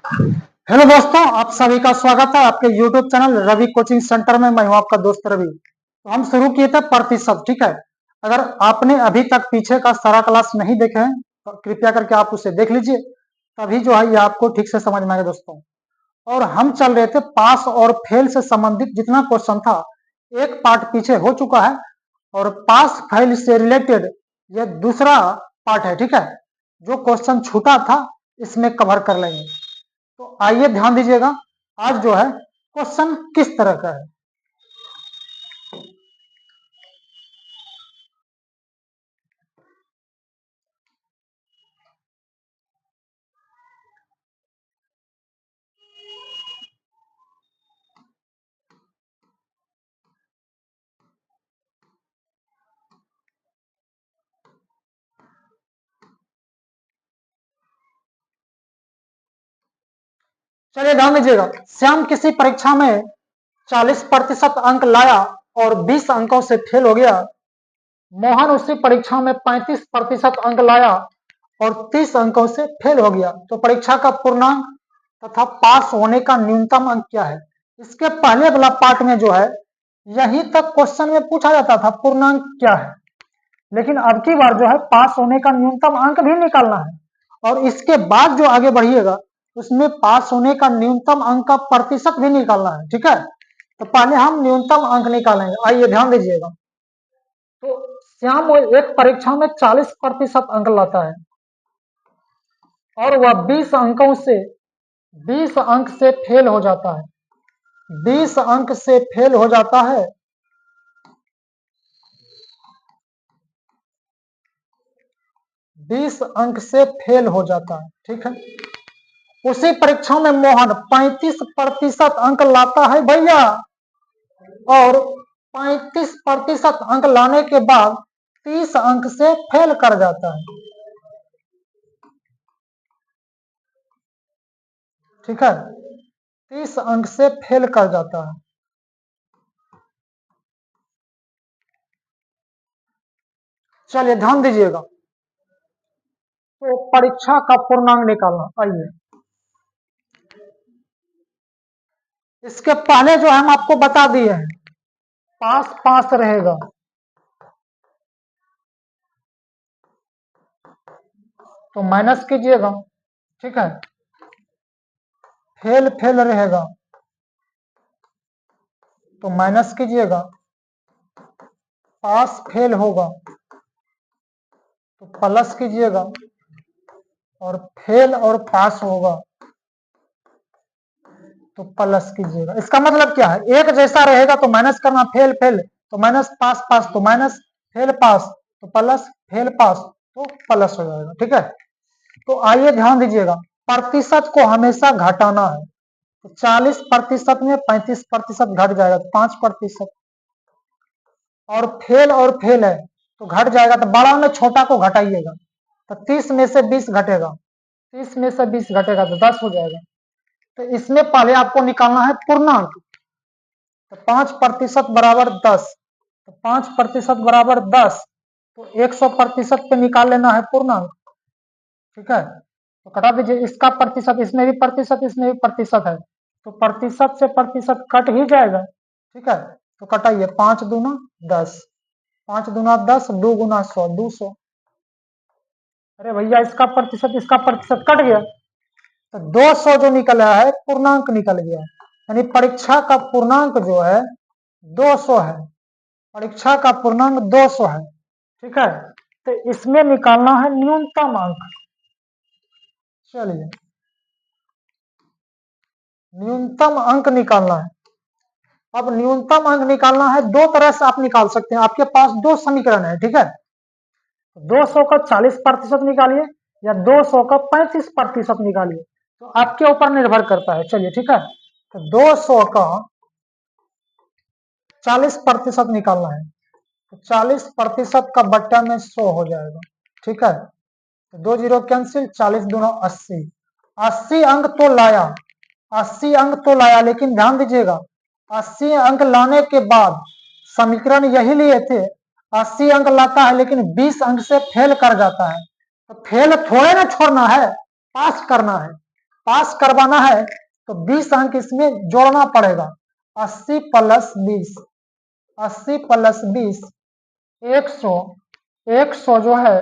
Hello दोस्तों, आप सभी का स्वागत है आपके YouTube channel Ravi coaching centre में। मैं हूं आपका दोस्त रवि। तो हम शुरू किए थे प्रतिशत, ठीक है। अगर आपने अभी तक पीछे का सारा क्लास नहीं देखे हैं तो कृपया करके आप उसे देख लीजिए, तभी जो है ये आपको ठीक से समझ में आएगा दोस्तों। और हम चल रहे थे पास और फेल से संबंधित जितना क्वेश्चन था, एक पार्ट पीछे हो चुका है और पास फेल से रिलेटेड ये दूसरा पार्ट है, ठीक है। जो क्वेश्चन छूटा था इसमें कवर कर लेंगे। तो आइए ध्यान दीजिएगा, आज जो है क्वेश्चन किस तरह का है। चलिए ध्यान दीजिएगा। श्याम किसी परीक्षा में 40% अंक लाया और 20 अंकों से फेल हो गया। मोहन उसी परीक्षा में 35% अंक लाया और 30 अंकों से फेल हो गया। तो परीक्षा का पूर्णांक तथा पास होने का न्यूनतम अंक क्या है। इसके पहले वाला पार्ट में जो है यहीं तक क्वेश्चन में पूछा जाता था पूर्णांक क्या है, लेकिन अब की बार जो है पास होने का न्यूनतम अंक भी निकालना है और इसके बाद जो आगे बढ़िएगा उसमें पास होने का न्यूनतम अंक का प्रतिशत भी निकालना है, ठीक है। तो पहले हम न्यूनतम अंक निकालेंगे, आइए ध्यान दीजिएगा। तो श्याम वो एक परीक्षा में 40% अंक लाता है और वह 20 अंक से फेल हो जाता है। 20 अंक से फेल हो जाता है। 20 अंक से फेल हो जाता है, ठीक है। उसी परीक्षा में मोहन 35% अंक लाता है भैया और 35% अंक लाने के बाद 30 अंक से फेल कर जाता है, ठीक है। 30 अंक से फेल कर जाता है। चलिए ध्यान दीजिएगा। तो परीक्षा का पूर्णांक निकालना, आइए। इसके पहले जो हम आपको बता दिए हैं पास पास रहेगा, तो माइनस कीजिएगा, ठीक है। फेल फेल रहेगा तो माइनस कीजिएगा। पास फेल होगा तो प्लस कीजिएगा और फेल और पास होगा तो प्लस कीजिएगा। इसका मतलब क्या है, एक जैसा रहेगा तो माइनस करना, फेल फेल तो माइनस, पास पास तो माइनस, फेल पास तो प्लस, फेल पास तो प्लस हो जाएगा, ठीक है। तो आइए ध्यान दीजिएगा, प्रतिशत को हमेशा घटाना है। तो 40% में 35% घट जाएगा तो 5%, और फेल है तो घट जाएगा, तो बड़ा में छोटा को घटाइएगा। तो 30 में से 20 घटेगा, 30 में से 20 घटेगा तो 10 हो जाएगा। तो इसमें पहले आपको निकालना है पूर्णांक। तो 5% बराबर 10, तो 5% बराबर 10, तो 100% पे निकाल लेना है पूर्णांक, ठीक है। तो कटा दीजिए, इसका प्रतिशत इसमें भी प्रतिशत इसमें भी प्रतिशत है, तो प्रतिशत से प्रतिशत कट ही जाएगा, ठीक है। तो कटाइए, 5 दूना 10, 5 दूना 10, 2 गुना 100, 200। अरे भैया इसका प्रतिशत कट गया, तो 200 जो निकला है पूर्णांक निकल गया, यानी परीक्षा का पूर्णांक जो है 200 है। परीक्षा का पूर्णांक 200 है, ठीक है। तो इसमें निकालना है न्यूनतम अंक। चलिए, न्यूनतम अंक निकालना है। अब न्यूनतम अंक निकालना है, दो तरह से आप निकाल सकते हैं। आपके पास दो समीकरण है, ठीक है। 200 का 40% निकालिए या 200 का 35% निकालिए, तो आपके ऊपर निर्भर करता है। चलिए, ठीक है। तो 200 का 40% निकालना है, तो 40% का बट्टा में 100 हो जाएगा, ठीक है। तो 2 जीरो कैंसिल, 40 दूना 80, 80 अंक तो लाया, 80 अंक तो लाया, लेकिन ध्यान दीजिएगा 80 अंक लाने के बाद समीकरण यही लिए थे, 80 अंक लाता है लेकिन 20 अंक से फेल कर जाता है। तो फेल थोड़े ना छोड़ना है, पास करना है। पास करवाना है तो 20 अंक इसमें जोड़ना पड़ेगा। 80 प्लस 20, 80 प्लस 20 100, 100 जो है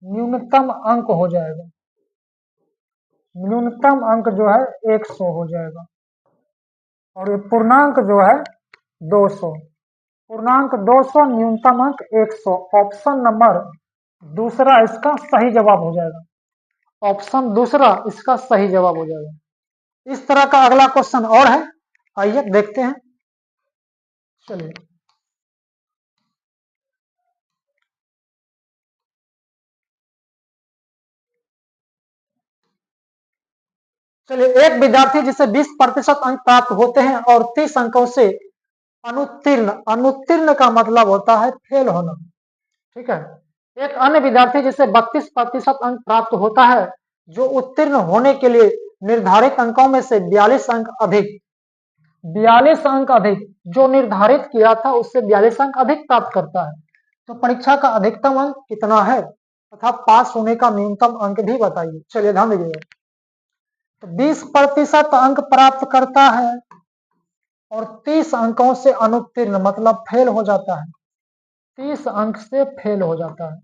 न्यूनतम अंक हो जाएगा, न्यूनतम अंक जो है 100 हो जाएगा। और ये पूर्णांक जो है 200, पूर्णांक 200, न्यूनतम अंक 100। ऑप्शन नंबर दूसरा इसका सही जवाब हो जाएगा, ऑप्शन दूसरा इसका सही जवाब हो जाएगा। इस तरह का अगला क्वेश्चन और है, आइए देखते हैं। चलिए एक विद्यार्थी जिसे 20% अंक प्राप्त होते हैं और 30 अंकों से अनुत्तीर्ण, अनुत्तीर्ण का मतलब होता है फेल होना, ठीक है। एक अन्य विद्यार्थी जिसे 32% अंक प्राप्त होता है, जो उत्तीर्ण होने के लिए निर्धारित अंकों में से 42 अंक अधिक, 42 अंक अधिक जो निर्धारित किया था उससे 42 अंक अधिक प्राप्त करता है, तो परीक्षा का अधिकतम अंक कितना है तथा पास होने का न्यूनतम अंक भी बताइए। चलिए ध्यान दीजिएगा, तो 20% अंक प्राप्त करता है और 30 अंकों से अनुत्तीर्ण मतलब फेल हो जाता है, 30 अंक से फेल हो जाता है।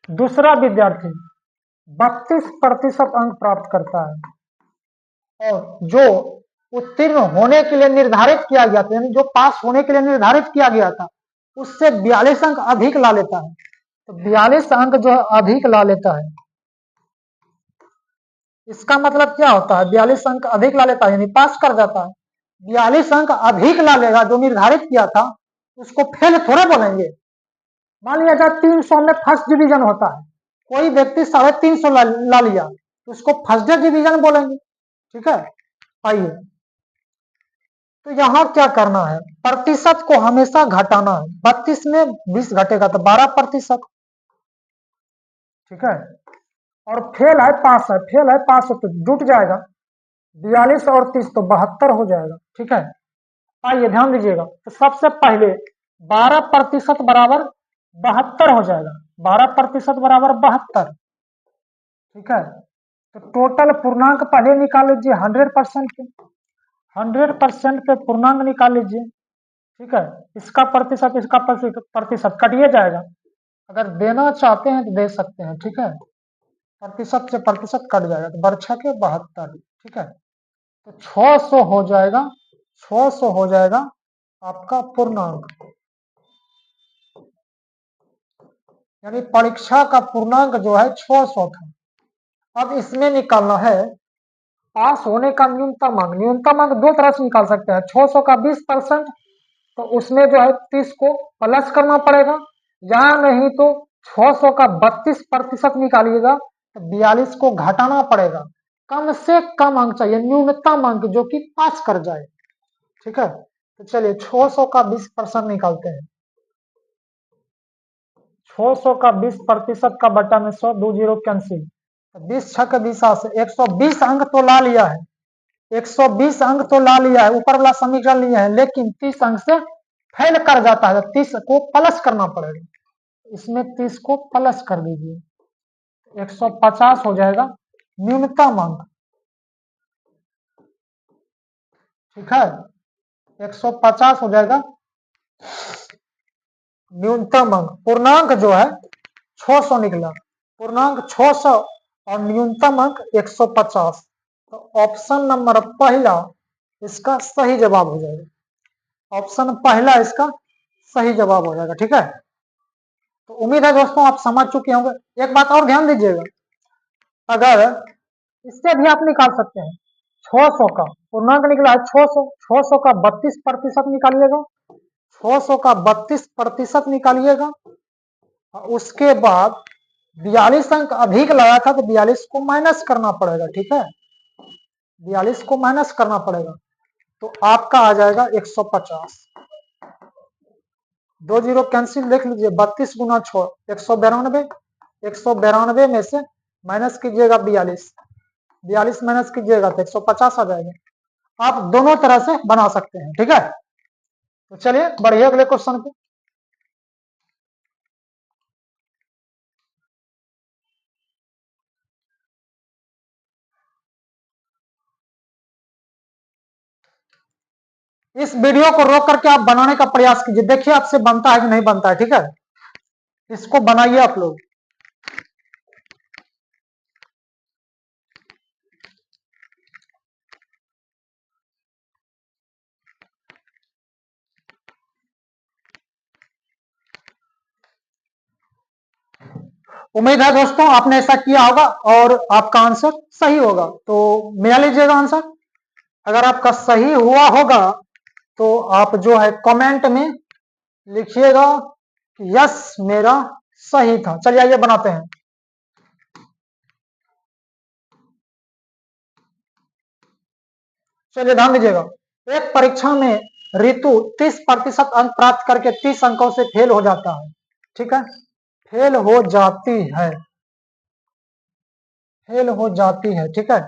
दूसरा विद्यार्थी 32% अंक प्राप्त करता है और जो उत्तीर्ण होने के लिए निर्धारित किया गया था, यानी जो पास होने के लिए निर्धारित किया गया था उससे 42 अंक अधिक ला लेता है, तो 42 अंक जो है अधिक ला लेता है। इसका मतलब क्या होता है, 42 अंक अधिक ला लेता है यानी पास कर जाता है। 42 अंक अधिक ला लेगा जो निर्धारित किया था, उसको फेल थोड़े बोलेंगे। मान लिया जाए 300 में फर्स्ट डिवीजन होता है, कोई व्यक्ति 350 ला लिया तो उसको फर्स्ट डिवीजन बोलेंगे, ठीक है। आइए, तो यहाँ क्या करना है, प्रतिशत को हमेशा घटाना है। 32 में 20 घटेगा तो 12%, ठीक है। और फेल है पास है, फेल है पास है तो जुट जाएगा 42 और 30 तो 72 हो जाएगा, ठीक है। आइए ध्यान दीजिएगा, तो सबसे पहले 12% बराबर 72 हो जाएगा, 12% बराबर 72, ठीक है। तो टोटल पूर्णांक पहले निकाल लीजिए 100% पे, 100% पे पूर्णांक निकाल लीजिए, ठीक है। इसका प्रतिशत इसका प्रतिशत कटिए जाएगा, अगर देना चाहते हैं तो दे सकते हैं, ठीक है। प्रतिशत से प्रतिशत कट जाएगा तो बरछा के 72, ठीक है। तो 600 हो जाएगा, 600 हो जाएगा आपका पूर्णांक, यानी परीक्षा का पूर्णांक जो है 600 था। अब इसमें निकालना है पास होने का न्यूनतम अंक। न्यूनतम अंक दो तरह से निकाल सकते हैं, 600 का 20% तो उसमें जो है 30 को प्लस करना पड़ेगा, या नहीं तो 600 का 32% निकालिएगा तो 42 को घटाना पड़ेगा। कम से कम अंक चाहिए, न्यूनतम अंक जो कि पास कर जाए, ठीक है। तो चलिए 600 का 20% निकालते हैं, 600 का 20% का बटा में 100, 2 जीरो कैंसिल, 20 छक 20 से 120 अंक तो ला लिया है, 120 अंक तो ला लिया है, ऊपर वाला समीकरण लिया है, लेकिन 30 अंक से फेल कर जाता है, 30 को प्लस करना पड़ेगा, इसमें 30 को प्लस कर दीजिए, 150 हो जाएगा न्यूनतम अंक, ठीक है। 150 हो जाएगा न्यूनतम अंक। पूर्णांक जो है 600 निकला, पूर्णांक 600 और न्यूनतम अंक 150, तो ऑप्शन नंबर पहला इसका सही जवाब हो जाएगा, ऑप्शन पहला इसका सही जवाब हो जाएगा, ठीक है। तो उम्मीद है दोस्तों आप समझ चुके होंगे। एक बात और ध्यान दीजिएगा, अगर इससे भी आप निकाल सकते हैं, 600 का पूर्णांक निकला है 600, 600 का 32% निकालिएगा, 600 का 32% निकालिएगा, उसके बाद 42 अंक अधिक लाया था तो 42 को माइनस करना पड़ेगा, ठीक है, 42 को माइनस करना पड़ेगा, तो आपका आ जाएगा 150, 2 जीरो कैंसिल, देख लीजिए 32 गुना 6 192, 192 में से माइनस कीजिएगा 42, 42 माइनस कीजिएगा तो 150 आ जाएगा। आप दोनों तरह से बना सकते हैं, ठीक है। तो चलिए बढ़िया अगले क्वेश्चन पे। इस वीडियो को रोक करके आप बनाने का प्रयास कीजिए, देखिए आपसे बनता है कि नहीं बनता है। ठीक है, इसको बनाइए आप लोग। उम्मीद है दोस्तों आपने ऐसा किया होगा और आपका आंसर सही होगा, तो मेरा लीजिएगा आंसर। अगर आपका सही हुआ होगा तो आप जो है कमेंट में लिखिएगा कि यस मेरा सही था। चलिए आइए बनाते हैं। चलिए ध्यान दीजिएगा, एक परीक्षा में ऋतु 30% अंक प्राप्त करके 30 अंकों से फेल हो जाता है। ठीक है, फेल हो जाती है, फेल हो जाती है। ठीक है,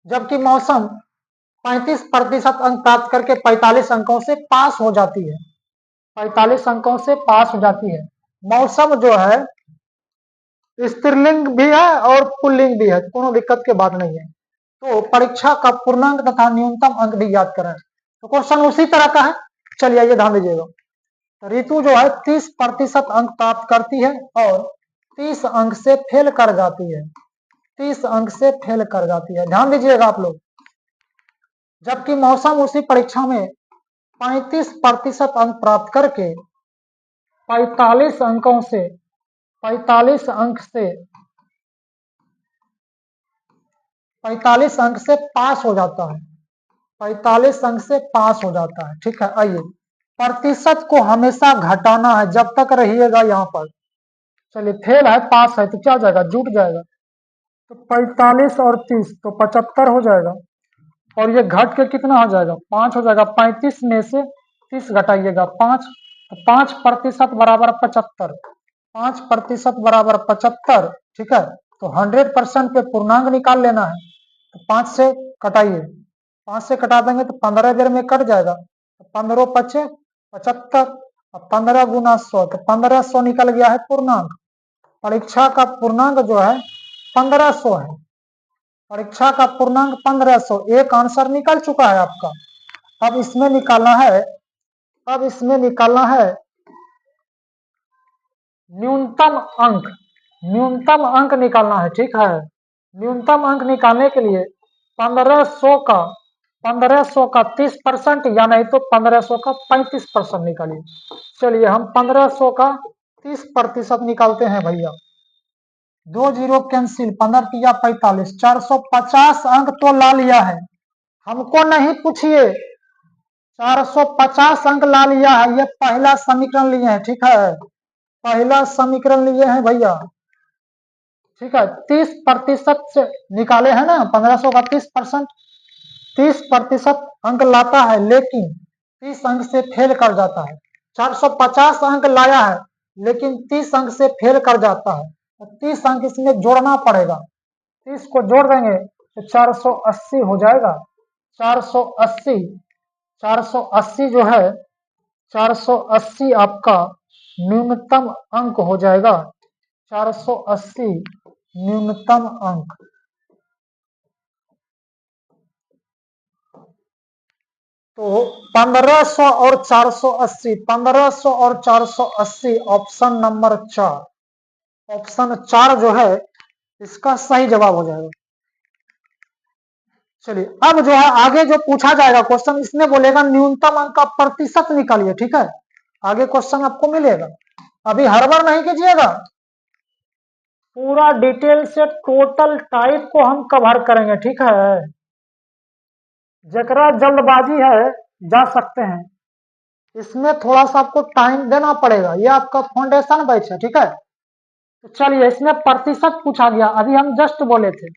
जबकि मौसम 35% अंक प्राप्त करके 45 अंकों से पास हो जाती है। 45 अंकों से पास हो जाती है। मौसम जो है स्त्रीलिंग भी है और पुल्लिंग भी है, कोनो दिक्कत की बात नहीं है। तो परीक्षा का पूर्णांक तथा न्यूनतम अंक भी याद करें, तो क्वेश्चन उसी तरह का है। चलिए आइए ध्यान दीजिएगा, तो ऋतु जो है 30% अंक प्राप्त करती है और 30 अंक से फेल कर जाती है, 30 अंक से फेल कर जाती है। ध्यान दीजिएगा आप लोग, जबकि मौसम उसी परीक्षा में 35% अंक प्राप्त करके 45 अंकों से 45 अंक से 45 अंक से पास हो जाता है, 45 अंक से पास हो जाता है। ठीक है, आइए, प्रतिशत को हमेशा घटाना है जब तक रहिएगा यहाँ पर। चलिए फेल है पास है तो क्या हो जाएगा, जुट जाएगा, तो 45 और 30 तो 75 हो जाएगा, और ये घट के कितना हो जाएगा, 5 हो जाएगा। 35 में से 30 घटाइएगा 5, तो 5% बराबर 75, 5% बराबर 75। ठीक है, तो 100% पे पूर्णांक निकाल लेना है, तो 5 से कटाइए, 5 से कटा देंगे तो 15 देर में कट जाएगा, तो 15 पचे 75 और 15 गुना 100, तो 1500 निकल गया है पूर्णांक। परीक्षा का पूर्णांक जो है 1500 है, परीक्षा का पूर्णांक 1500। एक आंसर निकल चुका है आपका। अब इसमें निकालना है, अब इसमें निकालना है न्यूनतम अंक, न्यूनतम अंक निकालना है। ठीक है, न्यूनतम अंक निकालने के लिए 1500 का 30% या नहीं तो 1500 का 35% निकालिए। चलिए हम 1500 का 30% निकालते हैं भैया। 2 जीरो कैंसिल, 15 तिया 45, 450 अंक तो ला लिया है। हमको नहीं पूछिए, 450 अंक ला लिया है, ये पहला समीकरण लिए हैं। ठीक है, पहला समीकरण लिए हैं भैया। ठीक है, 30% से निकाले हैं ना, 1500 का 30%, 30% अंक लाता है लेकिन 30 अंक से फेल कर जाता है। 450 अंक लाया है लेकिन 30 अंक से फेल कर जाता है, तो 30 अंक इसमें जोड़ना पड़ेगा। 30 को जोड़ देंगे तो 480 हो जाएगा। 480, 480 जो है 480 आपका न्यूनतम अंक हो जाएगा। 480 न्यूनतम अंक। तो 1500 और 480, 1500 और 480 ऑप्शन नंबर 4, ऑप्शन 4 जो है इसका सही जवाब हो जाएगा। चलिए अब जो है आगे जो पूछा जाएगा क्वेश्चन, इसमें बोलेगा न्यूनतम अंक का प्रतिशत निकालिए। ठीक है, आगे क्वेश्चन आपको मिलेगा, अभी हड़बड़ नहीं कीजिएगा, पूरा डिटेल से टोटल टाइप को हम कवर करेंगे। ठीक है, जकरा जल्दबाजी है जा सकते हैं, इसमें थोड़ा सा आपको टाइम देना पड़ेगा, ये आपका फाउंडेशन बैच है। ठीक है, तो चलिए इसमें प्रतिशत पूछा गया, अभी हम जस्ट बोले थे।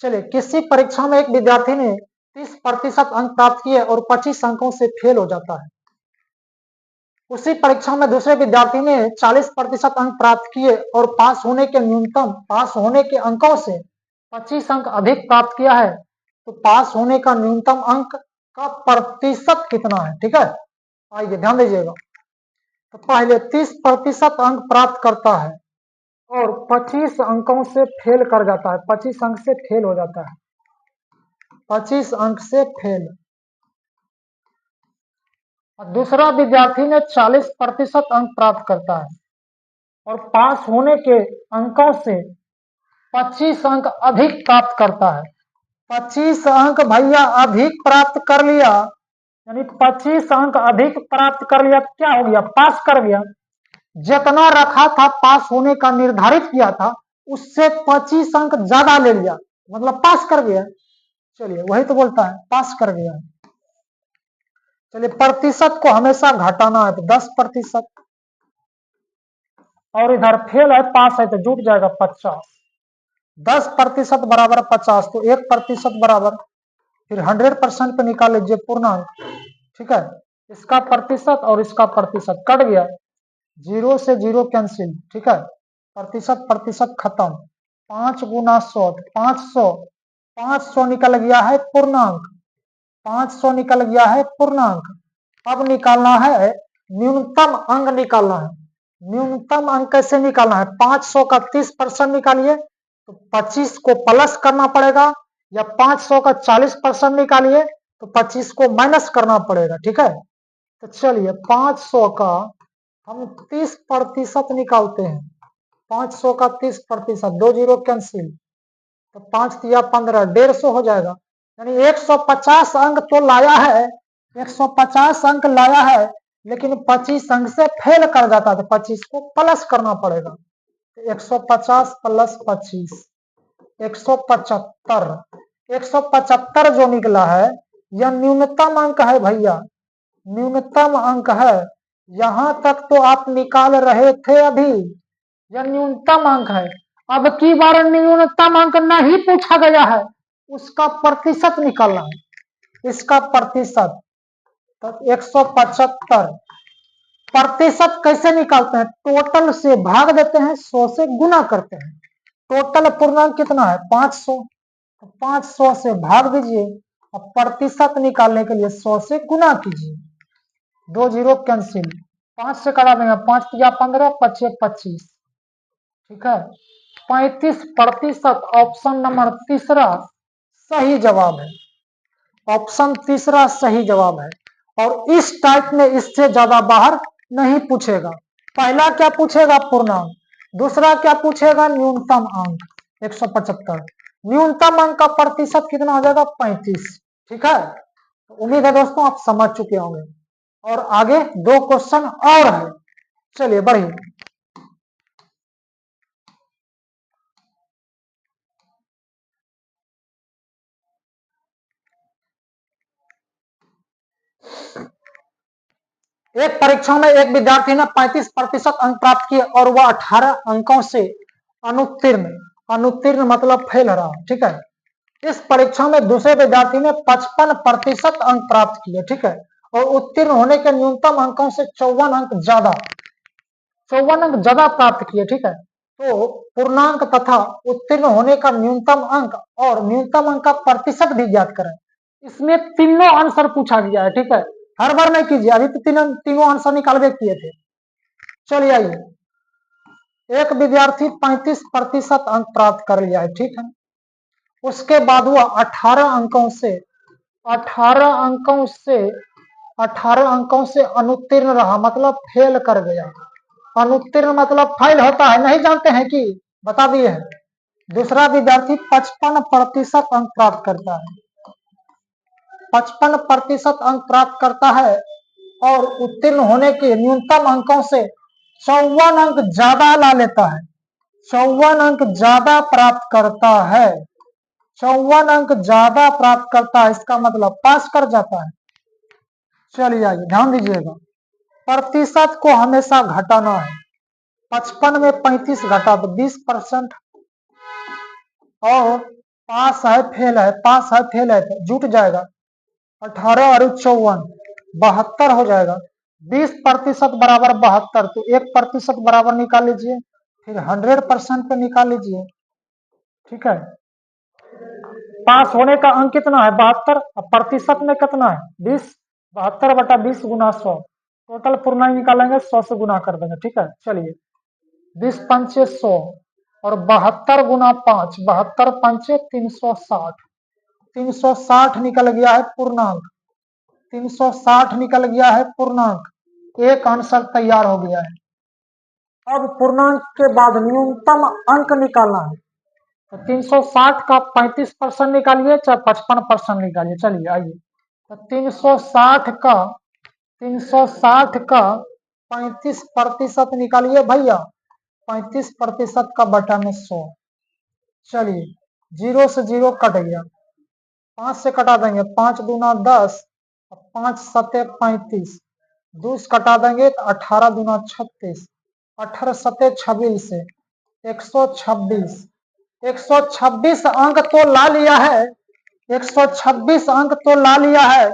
चलिए, किसी परीक्षा में एक विद्यार्थी ने 30% अंक प्राप्त किए और 25 अंकों से फेल हो जाता है। उसी परीक्षा में दूसरे विद्यार्थी ने 40% अंक प्राप्त किए और पास होने के अंकों से 25 अंक अधिक प्राप्त किया है, तो पास होने का न्यूनतम अंक का प्रतिशत कितना है। ठीक है, आइए ध्यान दीजिएगा, तो पहले 30% अंक प्राप्त करता है और 25 अंकों से फेल कर जाता है, 25 अंक से फेल हो जाता है, 25 अंक से फेल। और दूसरा विद्यार्थी ने 40% अंक प्राप्त करता है और पास होने के अंकों से 25 अंक अधिक प्राप्त करता है। 25 अंक भैया अधिक प्राप्त कर लिया, यानी 25 अंक अधिक प्राप्त कर लिया, क्या हो गया? पास कर गया। जितना रखा था पास होने का, निर्धारित किया था, उससे 25 अंक ज्यादा ले लिया, मतलब पास कर गया। चलिए वही तो बोलता है पास कर गया। चलिए प्रतिशत को हमेशा घटाना है, तो 10%, और इधर फेल है, पास है तो जुट जाएगा 50। 10% बराबर 50, तो 1% बराबर, फिर 100% पे निकाल लीजिए पूर्णांक, ठीक है। इसका प्रतिशत और इसका प्रतिशत कट गया, 0 से 0 कैंसिल, ठीक है। प्रतिशत प्रतिशत खत्म, 5 गुना 100, 500, 500 निकल गया है पूर्णांक, 500 निकल गया है पूर्णांक। अब निकालना है न्यूनतम अंक, निकालना है न्यूनतम अंक। कैसे निकालना है? 500 का 30% निकालिए, तो 25 को प्लस करना पड़ेगा, या 500 का 40% निकालिए तो 25 को माइनस करना पड़ेगा, ठीक है। तो चलिए 500 का हम 30% निकालते हैं। 500 का 30%, 2 जीरो कैंसिल, तो 5 या 15, 150 हो जाएगा। यानी 150 अंक तो लाया है, 150 अंक लाया है, लेकिन 25 अंक से फेल कर जाता है, तो 25 को प्लस करना पड़ेगा। तो 150 प्लस 25, 175। 175 जो निकला है, यह न्यूनतम अंक है भैया, न्यूनतम अंक है। यहां तक तो आप निकाल रहे थे अभी, यह न्यूनतम अंक है। अब की बार न्यूनतम अंक नहीं पूछा गया है, उसका प्रतिशत निकालना है, इसका प्रतिशत। तो 175 प्रतिशत कैसे निकालते हैं? टोटल से भाग देते हैं, 100 से गुना करते हैं। टोटल पूर्णांक कितना है? 500, तो 500 से भाग दीजिए, और प्रतिशत निकालने के लिए 100 से गुना कीजिए। 2 जीरो कैंसिल, 5 से कटा देंगे, 5 या 15, 5 25, ठीक है। 35%, ऑप्शन नंबर तीसरा सही जवाब है। ऑप्शन तीसरा सही जवाब है। और इस टाइप में इससे ज्यादा बाहर नहीं पूछेगा। पहला क्या पूछेगा? पूर्णांक। दूसरा क्या पूछेगा? न्यूनतम अंक 175। न्यूनतम अंक का प्रतिशत कितना हो जाएगा? 35, ठीक है। उम्मीद है दोस्तों आप समझ चुके होंगे, और आगे 2 क्वेश्चन और है। चलिए बढ़िए। एक परीक्षा में एक विद्यार्थी ने 35% अंक प्राप्त किए और वह 18 अंकों से अनुत्तीर्ण, अनुत्तीर्ण मतलब फेल रहा, ठीक है। इस परीक्षा में दूसरे विद्यार्थी ने 55% अंक प्राप्त किए, ठीक है, और उत्तीर्ण होने के न्यूनतम अंकों से 54 अंक ज्यादा, 54 अंक ज्यादा प्राप्त किए, ठीक है। तो पूर्णांक तथा उत्तीर्ण होने का न्यूनतम अंक और न्यूनतम अंक का प्रतिशत भी ज्ञात करें। इसमें तीनों आंसर पूछा गया है, ठीक है। हर बार नहीं कीजिए, अभी तो तीनों आंसर निकालवे किए थे। चलिए आइए, एक विद्यार्थी 35% अंक प्राप्त कर लिया है, ठीक है। उसके बाद वह 18 अंकों से 18 अंकों से 18 अंकों से अनुत्तीर्ण रहा, मतलब फेल कर गया। अनुत्तीर्ण मतलब फेल होता है, नहीं जानते हैं कि? बता दिए हैं। दूसरा विद्यार्थी 55% अंक प्राप्त करता है, 55% अंक प्राप्त करता है, और उत्तीर्ण होने के न्यूनतम अंकों से 54 अंक ज्यादा ला लेता है, 54 अंक ज्यादा प्राप्त करता है, 54 अंक ज्यादा प्राप्त करता है, इसका मतलब पास कर जाता है। चलिए आइए ध्यान दीजिएगा, प्रतिशत को हमेशा घटाना है। 55 में 35 घटा तो 20%, और पास है फेल है, पास है फेल है तो जुट जाएगा, 18 और 54, 72 हो जाएगा। 20% बराबर 72, तो 1% बराबर निकाल लीजिए, फिर 100% पे निकाल लीजिए, ठीक है। पास होने का अंक कितना है? 72, और प्रतिशत में कितना है? 20। 72 बटा 20 गुना 100, टोटल पूर्णांक निकालेंगे, 100 से गुना कर देंगे, ठीक है। चलिए 20 पंचे 100, और 72 गुना 5, 72 पंचे 360, 360 निकल गया है पूर्णांक, 360 निकल गया है पूर्णांक, एक आंसर तैयार हो गया है। अब पूर्णांक के बाद न्यूनतम अंक निकालना है, तो 360 का 35% निकालिए चाहे 55% निकालिए। चलिए आइए, तो 360 का 35% निकालिए भैया, 35% का बटा में 100। चलिए 0 से 0 कट गया, 5 से कटा देंगे, 5 दूना 10, 5 सते 35, 2 से कटा देंगे तो 18 दूना 36, 18 सते 26 से 126। 126 अंक तो ला लिया है, 126 अंक तो ला लिया है,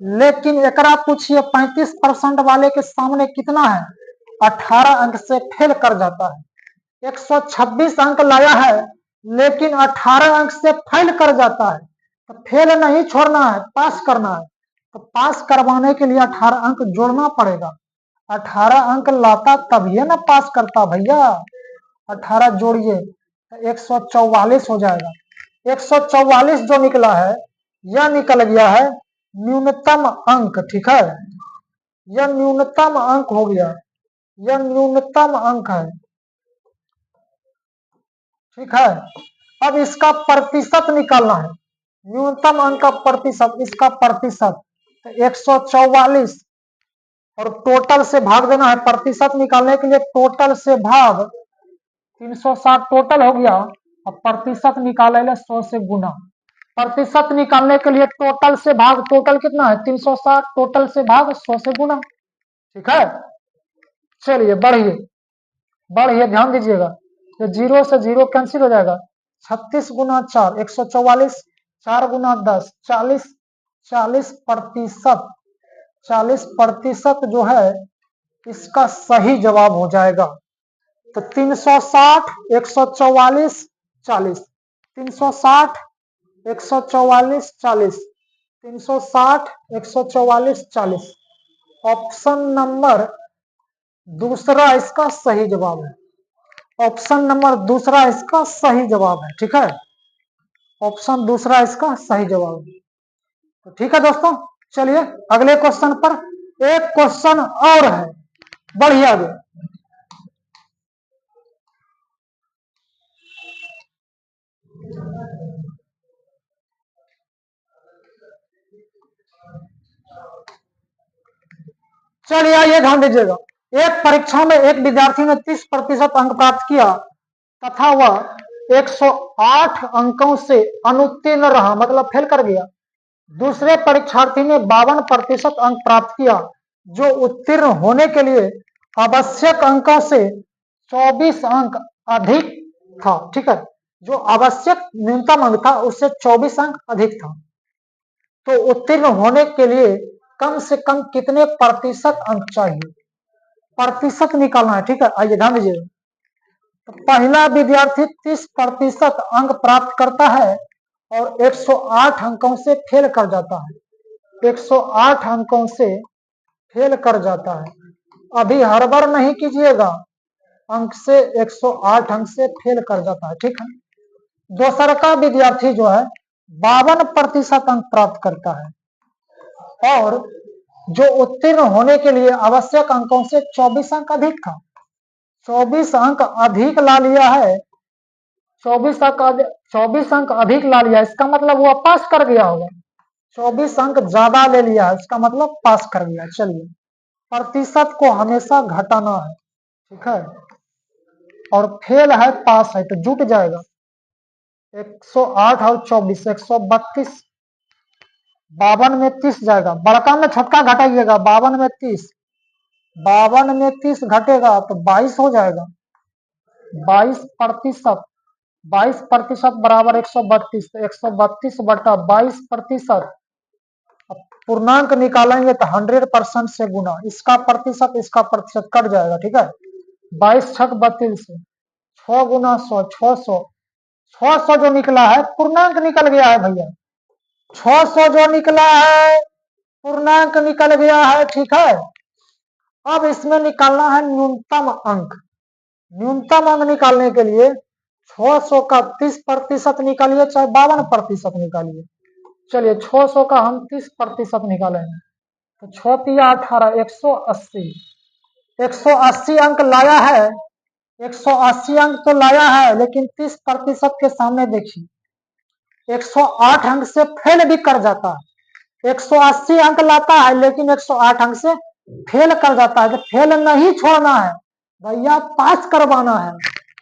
लेकिन एकरा पूछिए 35% वाले के सामने कितना है, 18 अंक से फेल कर जाता है। 126 अंक लाया है लेकिन 18 अंक से फेल कर जाता है, तो फेल नहीं छोड़ना है, पास करना है। तो पास करवाने के लिए 18 अंक जोड़ना पड़ेगा, 18 अंक लाता तभी ना पास करता भैया। 18 जोड़िए तो 144 हो जाएगा। 144 जो निकला है यह निकल गया है न्यूनतम अंक, ठीक है, यह न्यूनतम अंक हो गया, यह न्यूनतम अंक है, ठीक है। अब इसका प्रतिशत निकालना है, न्यूनतम अंक का प्रतिशत, इसका प्रतिशत तो 144 और टोटल से भाग देना है। प्रतिशत निकालने के लिए टोटल से भाग, 360 टोटल हो गया, और प्रतिशत निकाले 100 से गुना। प्रतिशत निकालने के लिए टोटल से भाग, टोटल कितना है 360, टोटल से भाग 100 से गुना, ठीक है। चलिए बढ़िए बढ़िए, ध्यान दीजिएगा, तो 0 से 0 कैंसिल हो जाएगा, 36 गुना 4 144, 4 गुना 10 40, 40%, 40% जो है इसका सही जवाब हो जाएगा। तो 360 144 40, 360 144 40, 360 144 40, ऑप्शन नंबर दूसरा इसका सही जवाब है, ऑप्शन नंबर दूसरा इसका सही जवाब है, ठीक है, ऑप्शन दूसरा इसका सही जवाब है। तो ठीक है दोस्तों, चलिए अगले क्वेश्चन पर, एक क्वेश्चन और है, बढ़िए आगे। चलिए आइए ध्यान दीजिएगा, एक परीक्षा में एक विद्यार्थी ने 30% अंक प्राप्त किया तथा वह 108 अंकों से अनुत्तीर्ण रहा, मतलब फेल कर गया। दूसरे परीक्षार्थी ने 52% अंक प्राप्त किया, जो उत्तीर्ण होने के लिए आवश्यक अंकों से 24 अंक अधिक था, ठीक है, जो आवश्यक न्यूनतम अंक था उससे 24 अंक अधिक था। तो उत्तीर्ण होने के लिए कम से कम कितने प्रतिशत अंक चाहिए, प्रतिशत निकालना है, ठीक है। आइए ध्यान दीजिए, तो पहला विद्यार्थी 30% अंक प्राप्त करता है और 108 अंकों से फेल कर जाता है, 108 अंकों से फेल कर जाता है। अभी हड़बड़ नहीं कीजिएगा, अंक से 108 अंक से फेल कर जाता है, ठीक है। दूसरा का विद्यार्थी जो है 52% अंक प्राप्त करता है और जो उत्तीर्ण होने के लिए आवश्यक अंकों से 24 अंक अधिक था, 24 अंक अधिक ला लिया है, 24 अंक अधिक ला लिया, इसका मतलब वो पास कर गया होगा। 24 अंक ज्यादा ले लिया है, इसका मतलब पास कर गया। चलिए प्रतिशत को हमेशा घटाना है, ठीक है, और फेल है पास है तो जुट जाएगा। 108 और 24 132, 52 में 30 जाएगा, बड़का में छोटका घटाइएगा, 52 में 30, 52 में 30 घटेगा तो 22 हो जाएगा, 22%, 22% बराबर 132, तो 132 बटा 22%, पूर्णांक निकालेंगे तो 100% से गुना, इसका प्रतिशत कट जाएगा, ठीक है। 22 छक 32 से 6 गुना 100, 600, 600 जो निकला है पूर्णांक निकल गया है भैया, 600 जो निकला है पूर्णांक निकल गया है, ठीक है। अब इसमें निकालना है न्यूनतम अंक, न्यूनतम अंक निकालने के लिए 600 का 30% निकालिए चाहे 52% निकालिए। चलिए 600 का हम 30% निकालेंगे, तो 6 तिया 18, 180। 180 अंक लाया है, 180 अंक तो लाया है, लेकिन 30% के सामने देखिए 108 अंक से फेल भी कर जाता है। 180 अंक लाता है लेकिन 108 अंक से फेल कर जाता है। तो फेल नहीं छोड़ना है भैया, पास करवाना है।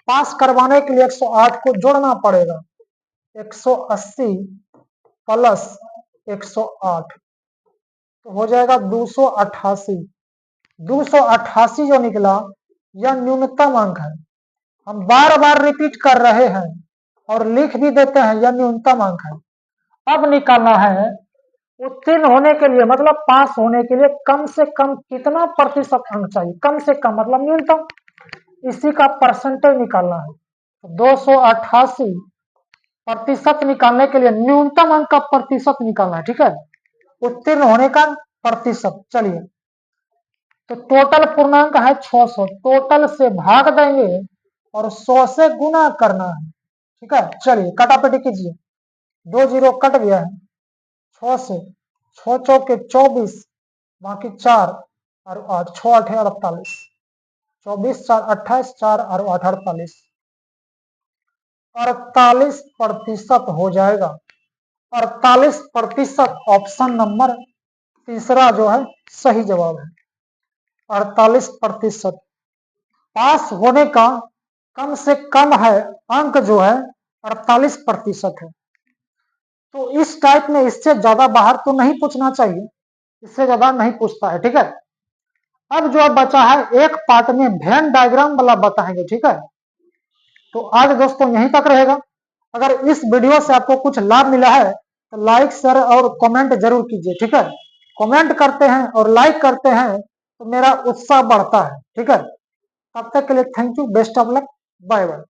पास करवाने के लिए 108 को जोड़ना पड़ेगा। 180 प्लस 108 तो हो जाएगा 288। 288 जो निकला यह न्यूनतम अंक है। हम बार बार रिपीट कर रहे हैं और लिख भी देते हैं, यह न्यूनतम अंक है। अब निकालना है उत्तीर्ण होने के लिए, मतलब पास होने के लिए कम से कम कितना प्रतिशत अंक चाहिए। कम से कम मतलब न्यूनतम, इसी का परसेंटेज निकालना है। तो 288 प्रतिशत निकालने के लिए न्यूनतम अंक का प्रतिशत निकालना है, ठीक है, उत्तीर्ण होने का प्रतिशत। चलिए, तो टोटल पूर्णांक है 600, टोटल से भाग देंगे और 100 से गुना करना है, ठीक है। चलिए कटापटी कीजिए, 2 जीरो कट गया है 6 से, 6 चौके 24, बाकी 4 और 8, 6 8 48, 24 4 28, 4 और 8 48, 48% हो जाएगा। 48% ऑप्शन नंबर तीसरा जो है सही जवाब है। 48% पास होने का कम से कम है अंक जो है 48% है। तो इस टाइप में इससे ज्यादा बाहर तो नहीं पूछना चाहिए, इससे ज्यादा नहीं पूछता है, ठीक है। अब जो बचा है एक पार्ट में वेन डायग्राम वाला बताएंगे, ठीक है। तो आज दोस्तों यहीं तक रहेगा। अगर इस वीडियो से आपको कुछ लाभ मिला है तो लाइक शेयर और कमेंट जरूर कीजिए, ठीक है। कमेंट करते हैं और लाइक करते हैं तो मेरा उत्साह बढ़ता है, ठीक है। तब तक के लिए thank you, best of luck, bye bye.